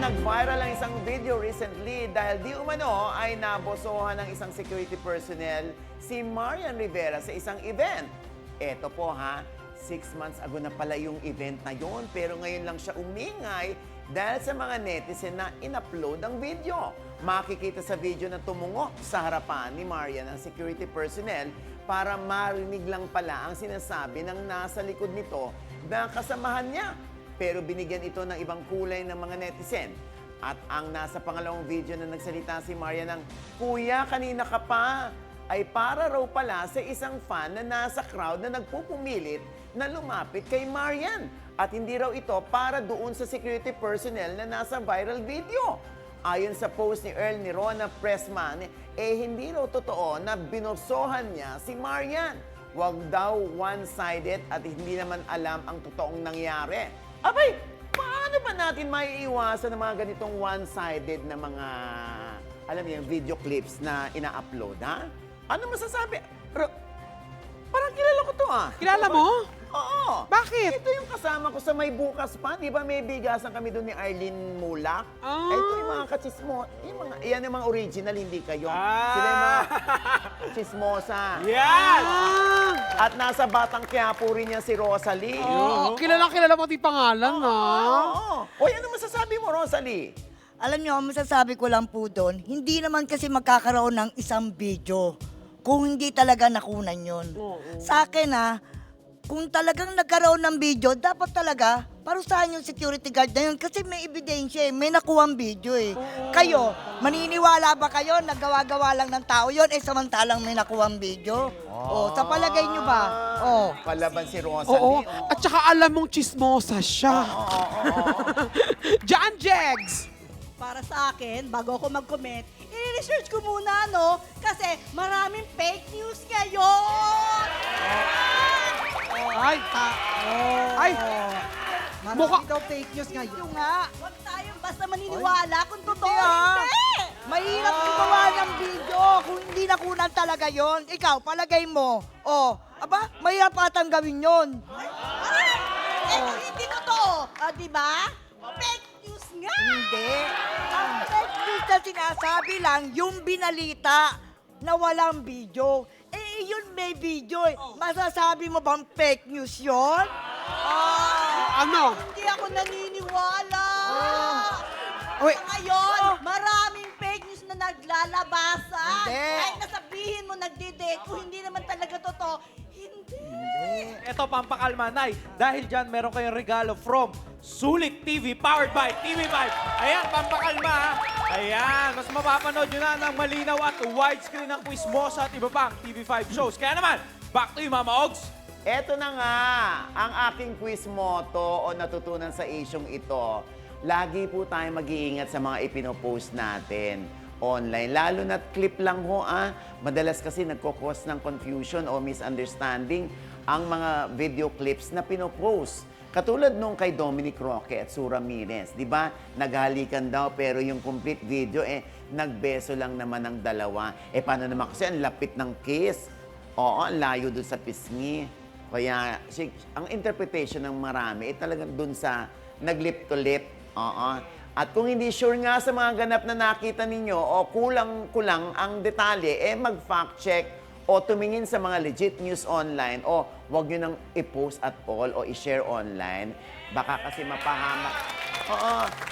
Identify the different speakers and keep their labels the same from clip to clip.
Speaker 1: nag-viral ang isang video recently dahil di umano ay nabosohan ng isang security personnel si Marian Rivera sa isang event. Eto po ha, 6 months ago na pala yung event na yon pero ngayon lang siya umingay dahil sa mga netizen na in-upload ang video. Makikita sa video na tumungo sa harapan ni Marian ang security personnel para marinig lang pala ang sinasabi ng nasa likod nito na kasamahan niya. Pero binigyan ito ng ibang kulay ng mga netizen. At ang nasa pangalawang video na nagsalita si Marian ng, "Kuya, kanina ka pa," ay para raw pala sa isang fan na nasa crowd na nagpupumilit na lumapit kay Marian. At hindi raw ito para doon sa security personnel na nasa viral video. Ayon sa post ni Earl Nirona Pressman, hindi raw totoo na binusohan niya si Marian. Huwag daw one-sided at hindi naman alam ang totoong nangyari. Abay, paano ba natin maiiwasan ng mga ganitong one-sided na mga, alam niyo, video clips na ina-upload, ha? Ano masasabi? Pero, parang kilala ko to, ah.
Speaker 2: Kilala mo?
Speaker 1: Oo.
Speaker 2: Bakit?
Speaker 1: Ito yung kasama ko sa May Bukas pa. Di ba may bigasan kami doon ni Arlene Mulak?
Speaker 2: Ah.
Speaker 1: Ito yung mga kachismo. Yan yung mga original, hindi kayo.
Speaker 2: Ah.
Speaker 1: Sila yung mga chismosa.
Speaker 2: Yan!
Speaker 1: At nasa Batang Quiapo rin yan si Rosalie.
Speaker 2: Oh, kilala pati pangalan, ha?
Speaker 1: Oo. Oy, ano masasabi mo, Rosalie?
Speaker 3: Alam niyo, masasabi ko lang po doon, hindi naman kasi magkakaroon ng isang video kung hindi talaga nakunan yun. Sa akin kung talagang nagkaroon ng video, dapat talaga parusahan yung security guard na yun kasi may ebidensya may nakuhang video Kayo, maniniwala ba kayo, naggawa-gawa lang ng tao yun, samantalang may nakuhang video? Sa palagay nyo ba?
Speaker 1: Palaban si Rosalie.
Speaker 2: Oo. At saka alam mong chismosa siya. John Jegs!
Speaker 4: Para sa akin, bago ako mag-comment, i-research ko muna, no? Kasi maraming fake news ngayon!
Speaker 2: Ay! Ay!
Speaker 4: Marami daw fake news ngayon. Yung nga, huwag tayong basta maniniwala kung totoo
Speaker 3: Hindi,
Speaker 4: hindi!
Speaker 3: Mahirap gumawa ng video kung hindi nakunan talaga yon. Ikaw, palagay mo. Mahirap atang gawin yon.
Speaker 4: Kung hindi totoo, di ba? Fake news nga!
Speaker 3: Hindi. Ang fake news na sinasabi lang, yung binalita na walang video. Yun may video Masasabi mo bang fake news yun?
Speaker 2: Ano?
Speaker 4: Hindi ako naniniwala!
Speaker 2: Wait.
Speaker 4: Ngayon, maraming fake news na naglalabasan.
Speaker 3: Hindi.
Speaker 4: Kahit nasabihin mo nagdi-date, kung hindi naman talaga totoo, hindi.
Speaker 5: Ito, pampakalma, Nay. Dahil dyan, meron kayong regalo from Sulit TV, powered by TV5. Ayan, pampakalma, ha? Ayan, mas mapapanood nyo na ng malinaw at widescreen ng Quizmosa at iba pang TV5 shows. Kaya naman, back to you, Mama Ogs.
Speaker 1: Eto na nga, ang aking quiz motto o natutunan sa isyong ito. Lagi po tayo mag-iingat sa mga ipinopost natin online. Lalo na't clip lang ho, Madalas kasi nagkukos ng confusion o misunderstanding ang mga video clips na pinopost. Katulad nung kay Dominic Roque at Sue Ramirez, di ba? Naghalikan daw pero yung complete video, nagbeso lang naman ng dalawa. Paano naman kasi ang lapit ng kiss? Oo, ang layo dun sa pisngi. Kaya ang interpretation ng marami talagang dun sa naglip to lip. Oo. At kung hindi sure nga sa mga ganap na nakita ninyo o kulang-kulang ang detalye, mag-fact check o tumingin sa mga legit news online o huwag nyo nang i-post at all o i-share online. Baka kasi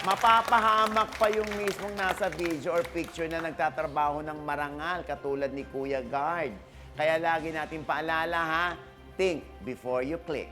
Speaker 1: mapapahamak pa yung mismong nasa video or picture na nagtatrabaho ng marangal katulad ni Kuya Guard. Kaya lagi natin paalala, think before you click.